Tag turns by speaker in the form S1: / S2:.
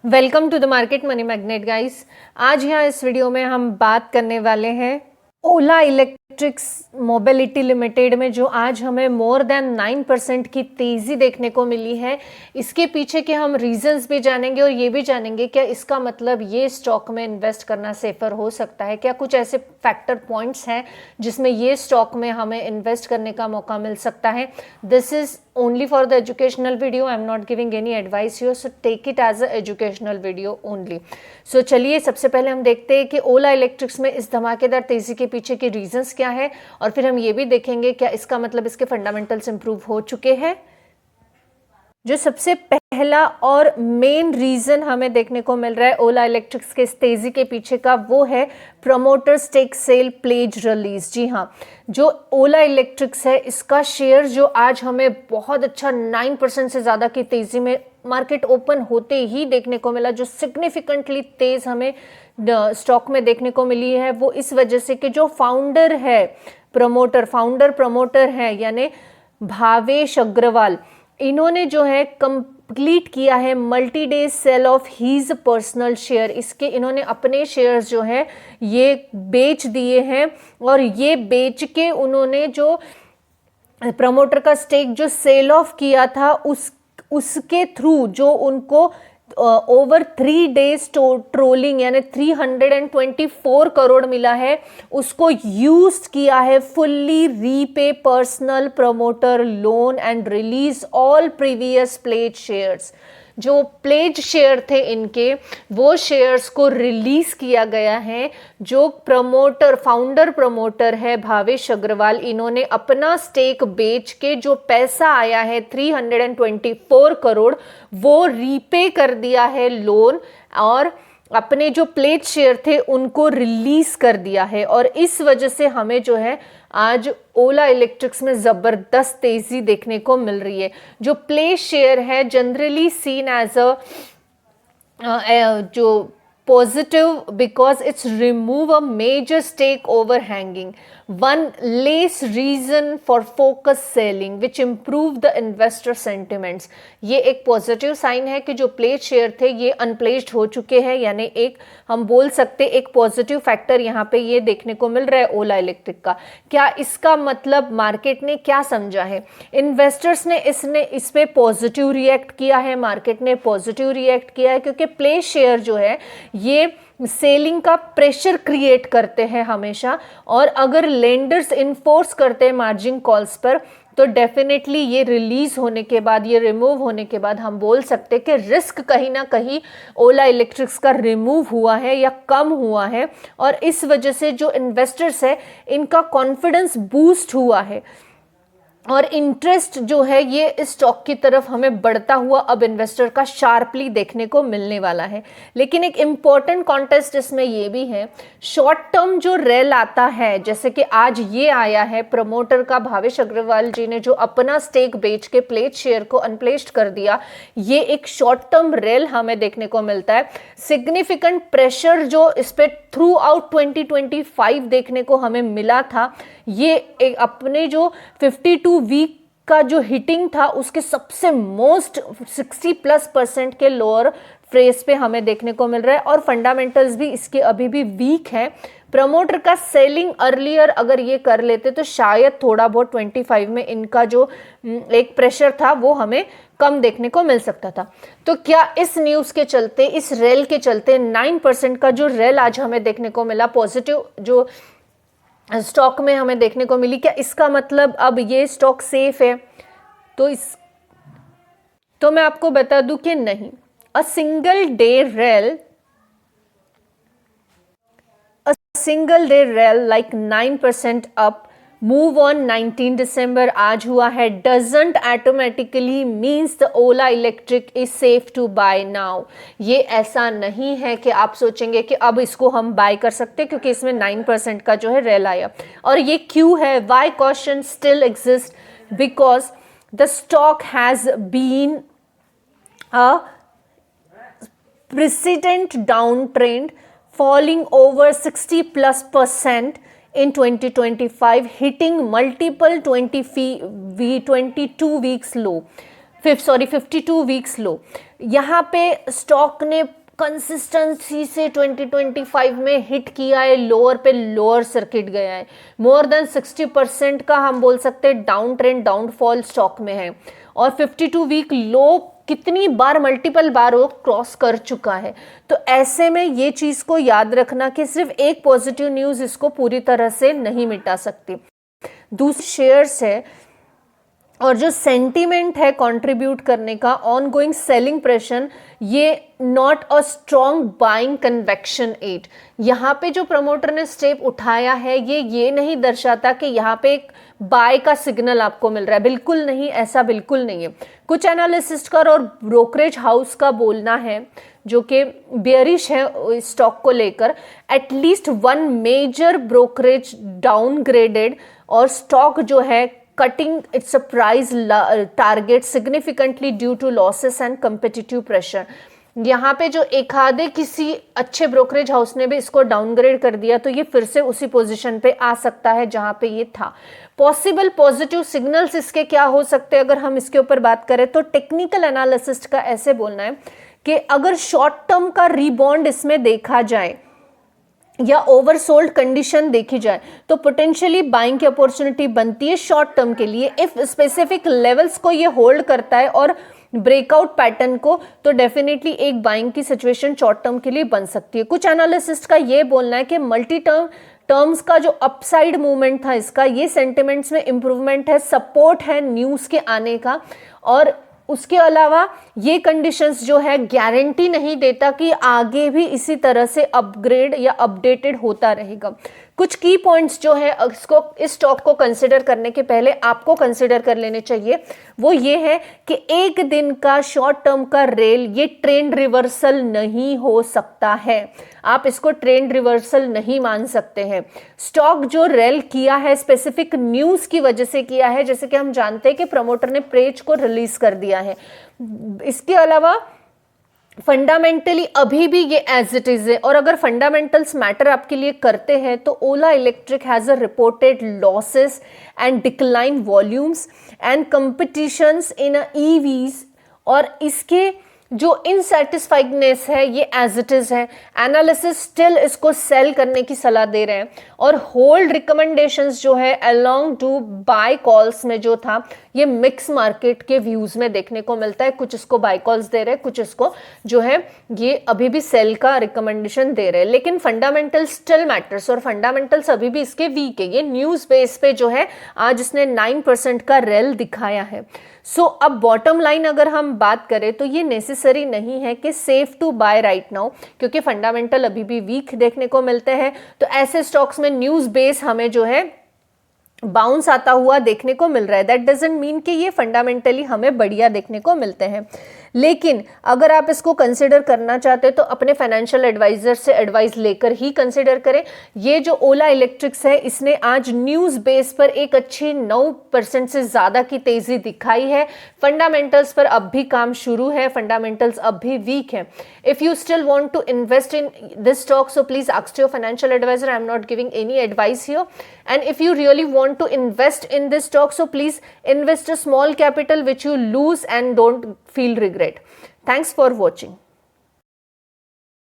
S1: Welcome to the market money magnet guys. आज यहाँ इस वीडियो में हम बात करने वाले हैं ओला इलेक्ट्रिक्स मोबिलिटी लिमिटेड में जो आज हमें मोर देन 9% की तेज़ी देखने को मिली है। इसके पीछे के हम रीजंस भी जानेंगे और ये भी जानेंगे क्या इसका मतलब ये स्टॉक में इन्वेस्ट करना सेफर हो सकता है, क्या कुछ ऐसे फैक्टर पॉइंट्स हैं जिसमें ये स्टॉक में हमें इन्वेस्ट करने का मौका मिल सकता है। This is only for the educational video. I am not giving any advice here, so take it as a educational video only. So चलिए सबसे पहले हम देखते हैं कि ओला इलेक्ट्रिक्स में इस धमाकेदार तेजी के पीछे के रीजंस क्या है और फिर हम ये भी देखेंगे क्या इसका मतलब इसके फंडामेंटल्स इंप्रूव हो चुके हैं। जो सबसे पहला और मेन रीजन हमें देखने को मिल रहा है ओला इलेक्ट्रिक्स के इस तेजी के पीछे का, वो है promoter stake sale pledge release. जी हाँ, जो ओला इलेक्ट्रिक्स है इसका शेयर जो आज हमें बहुत अच्छा 9% से ज़्यादा की तेज़ी में मार्केट ओपन होते ही देखने को मिला, जो सिग्निफिकेंटली तेज़ हमें स्टॉक में देखने को मिली है, वो इस वजह से कि जो फाउंडर है प्रमोटर है यानी भावेश अग्रवाल, इन्होंने जो है कंप्लीट किया है multi day sale of his personal share. इसके इन्होंने अपने शेयर्स जो है ये बेच दिए हैं और ये बेच के उन्होंने जो प्रमोटर का स्टेक जो सेल ऑफ किया था उसके थ्रू जो उनको ओवर 3 डेज ट्रोलिंग यानी 324 करोड़ मिला है, उसको यूज किया है fully repay personal promoter loan and release all previous pledge shares. जो प्लेज शेयर थे इनके, वो शेयर्स को रिलीज किया गया है। जो फाउंडर प्रमोटर है भावेश अग्रवाल, इन्होंने अपना स्टेक बेच के जो पैसा आया है 324 करोड़ वो रीपे कर दिया है लोन और अपने जो प्लेज शेयर थे उनको रिलीज कर दिया है। और इस वजह से हमें जो है आज ओला इलेक्ट्रिक्स में ज़बरदस्त तेज़ी देखने को मिल रही है। जो प्लेज शेयर है जनरली सीन एज जो positive because it's remove a major stake overhanging, one less reason for focus selling which improve the investor sentiments। ये एक पॉजिटिव साइन है कि जो प्लेज शेयर थे ये अनप्लेस्ड हो चुके हैं, यानी एक हम बोल सकते एक पॉजिटिव फैक्टर यहाँ पे ये देखने को मिल रहा है ओला इलेक्ट्रिक का। क्या इसका मतलब मार्केट ने क्या समझा है? इन्वेस्टर्स ने इस पे पॉजिटिव रिएक्ट किया है, मार्केट ने पॉजिटिव रिएक्ट किया है क्योंकि प्लेज शेयर जो है ये सेलिंग का प्रेशर क्रिएट करते हैं हमेशा, और अगर लेंडर्स इन्फोर्स करते हैं मार्जिन कॉल्स पर तो डेफिनेटली ये रिलीज होने के बाद, ये रिमूव होने के बाद हम बोल सकते हैं कि रिस्क कहीं ना कहीं ओला इलेक्ट्रिक्स का रिमूव हुआ है या कम हुआ है, और इस वजह से जो इन्वेस्टर्स है इनका कॉन्फिडेंस बूस्ट हुआ है और इंटरेस्ट जो है ये इस स्टॉक की तरफ हमें बढ़ता हुआ अब इन्वेस्टर का शार्पली देखने को मिलने वाला है। लेकिन एक इम्पॉर्टेंट कॉन्टेस्ट इसमें ये भी है, शॉर्ट टर्म जो रेल आता है, जैसे कि आज ये आया है प्रमोटर का भावेश अग्रवाल जी ने जो अपना स्टेक बेच के प्लेज शेयर को अनप्लेस्ड कर दिया, ये एक शॉर्ट टर्म रेल हमें देखने को मिलता है। सिग्निफिकेंट प्रेशर जो इस पे थ्रू आउट 2025 देखने को हमें मिला था, ये एक अपने जो 52 वीक का जो हिटिंग था उसके सबसे मोस्ट 60+% के लोअर फ्रेस पे हमें देखने को मिल रहा है और फंडामेंटल्स भी इसके अभी भी वीक हैं। प्रमोटर का सेलिंग अर्लियर अगर ये कर लेते तो शायद थोड़ा बहुत 25 में इनका जो एक प्रेशर था वो हमें कम देखने को मिल सकता था। तो क्या इस न्यूज़ के चलते, इस रेल के चलते 9% का जो रेल आज हमें देखने को मिला, पॉजिटिव जो स्टॉक में हमें देखने को मिली, क्या इसका मतलब अब ये स्टॉक सेफ है? तो मैं आपको बता दूं कि नहीं। A single day rally like 9% up move on 19 December आज हुआ है doesn't automatically means the Ola electric is safe to buy now. ये ऐसा नहीं है कि आप सोचेंगे कि अब इसको हम बाय कर सकते हैं क्योंकि इसमें 9% का जो है रेल आया। और ये क्यों है? Why question still exist because the stock has been a precedent downtrend falling over 60+% in 2025, hitting multiple 22 weeks low. 52 weeks low. यहाँ पे स्टॉक ने कंसिस्टेंसी से 2025 में हिट किया है, लोअर पे लोअर सर्किट गया है। मोर देन 60% का हम बोल सकते हैं डाउन ट्रेंड, डाउनफॉल स्टॉक में है, और 52 वीक लो कितनी बार, मल्टीपल बार वो क्रॉस कर चुका है। तो ऐसे में ये चीज को याद रखना कि सिर्फ एक पॉजिटिव न्यूज इसको पूरी तरह से नहीं मिटा सकती। दूसरे शेयर्स है और जो सेंटीमेंट है कंट्रीब्यूट करने का, ऑनगोइंग सेलिंग प्रेशर, ये not a strong buying conviction एड। यहाँ पे जो प्रमोटर ने स्टेप उठाया है ये नहीं दर्शाता कि यहाँ पे एक बाय का सिग्नल आपको मिल रहा है, बिल्कुल नहीं, ऐसा बिल्कुल नहीं है। कुछ एनालिसिस्ट का और ब्रोकरेज हाउस का बोलना है जो कि बेयरिश है स्टॉक को लेकर, at least one major brokerage downgraded और स्टॉक जो है cutting its price target significantly due to losses and competitive pressure। यहाँ पे जो एक आधे किसी अच्छे ब्रोकरेज हाउस ने भी इसको डाउनग्रेड कर दिया तो ये फिर से उसी पोजीशन पे आ सकता है जहाँ पे ये था। पॉसिबल पॉजिटिव सिग्नल्स इसके क्या हो सकते हैं अगर हम इसके ऊपर बात करें तो टेक्निकल एनालिसिस्ट का ऐसे बोलना है कि अगर शॉर्ट टर्म का रीबाउंड इसमें देखा जाए या ओवरसोल्ड कंडीशन देखी जाए तो पोटेंशियली बाइंग की अपॉर्चुनिटी बनती है शॉर्ट टर्म के लिए। इफ स्पेसिफिक लेवल्स को ये होल्ड करता है और ब्रेकआउट पैटर्न को, तो डेफिनेटली एक बाइंग की सिचुएशन शॉर्ट टर्म के लिए बन सकती है। कुछ एनालिसिस्ट का ये बोलना है कि मल्टी टर्म्स का जो अपसाइड मूवमेंट था इसका, ये सेंटिमेंट्स में इंप्रूवमेंट है, सपोर्ट है न्यूज के आने का, और उसके अलावा ये कंडीशंस जो है गारंटी नहीं देता कि आगे भी इसी तरह से अपग्रेड या अपडेटेड होता रहेगा। कुछ की पॉइंट्स जो है इसको, इस स्टॉक को कंसिडर करने के पहले आपको कंसिडर कर लेने चाहिए, वो ये है कि एक दिन का शॉर्ट टर्म का रेल ये ट्रेंड रिवर्सल नहीं हो सकता है। आप इसको ट्रेंड रिवर्सल नहीं मान सकते हैं। स्टॉक जो रेल किया है स्पेसिफिक न्यूज की वजह से किया है, जैसे कि हम जानते हैं कि प्रमोटर ने प्रेज को रिलीज कर दिया है। इसके अलावा फंडामेंटली अभी भी ये एज इट इज है, और अगर फंडामेंटल्स मैटर आपके लिए करते हैं तो Ola electric has a reported losses and decline volumes and competitions in EVs, और इसके जो इनसेटिस्फाइडनेस है ये एज इट इज है। एनालिसिस स्टिल इसको सेल करने की सलाह दे रहे हैं, और होल्ड रिकमेंडेशंस जो है अलोंग टू बाय कॉल्स में जो था ये मिक्स मार्केट के व्यूज में देखने को मिलता है। कुछ इसको बाय कॉल्स दे रहे हैं, कुछ इसको जो है ये अभी भी सेल का रिकमेंडेशन दे रहे हैं, लेकिन फंडामेंटल स्टिल मैटर्स, और फंडामेंटल्स अभी भी इसके वीक है। ये न्यूज बेस पे जो है आज इसने 9% का रेल दिखाया है। सो अब बॉटम लाइन अगर हम बात करें तो ये नेसेसरी नहीं है कि safe to buy right now, क्योंकि फंडामेंटल अभी भी वीक देखने को मिलते हैं। तो ऐसे स्टॉक्स में न्यूज बेस हमें जो है बाउंस आता हुआ देखने को मिल रहा है। दैट डजंट मीन कि ये फंडामेंटली हमें बढ़िया देखने को मिलते हैं, लेकिन अगर आप इसको कंसिडर करना चाहते हैं तो अपने फाइनेंशियल एडवाइजर से एडवाइस लेकर ही कंसिडर करें। ये जो ओला इलेक्ट्रिक्स है इसने आज न्यूज बेस पर एक अच्छी 9% से ज़्यादा की तेज़ी दिखाई है। फंडामेंटल्स पर अब भी काम शुरू है, फंडामेंटल्स अब भी वीक है। If you still want to invest in this stock so please ask your financial advisor. I am not giving any advice here, and if you really want to invest in this stock so please invest a small capital which you lose and don't feel regret. Thanks for watching.